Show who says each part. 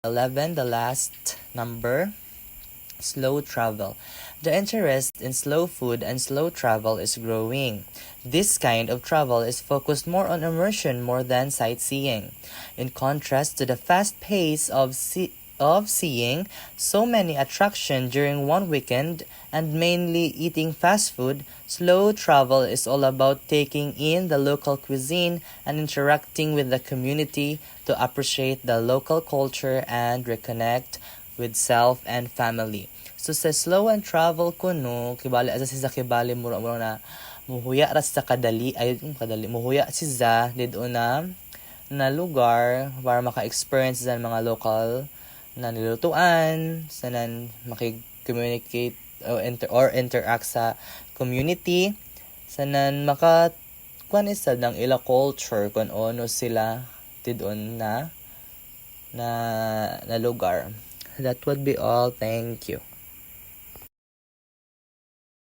Speaker 1: 11, the last number, slow travel. The interest in slow food and slow travel is growing. This kind of travel is focused more on immersion more than sightseeing. In contrast to the fast pace of seeing so many attractions during one weekend and mainly eating fast food, slow travel is all about taking in the local cuisine and interacting with the community to appreciate the local culture and reconnect with self and family. So sa slow and travel ko no, kibali asa si sa kibali mura na muhuya ra sa kadali muhuya si za didto na lugar para maka-experience sa mga local na nilutuan, sanan makig-communicate or interact sa community, sanan maka kuan isa ng ila culture kung ano sila didon na lugar. That would be all. Thank you.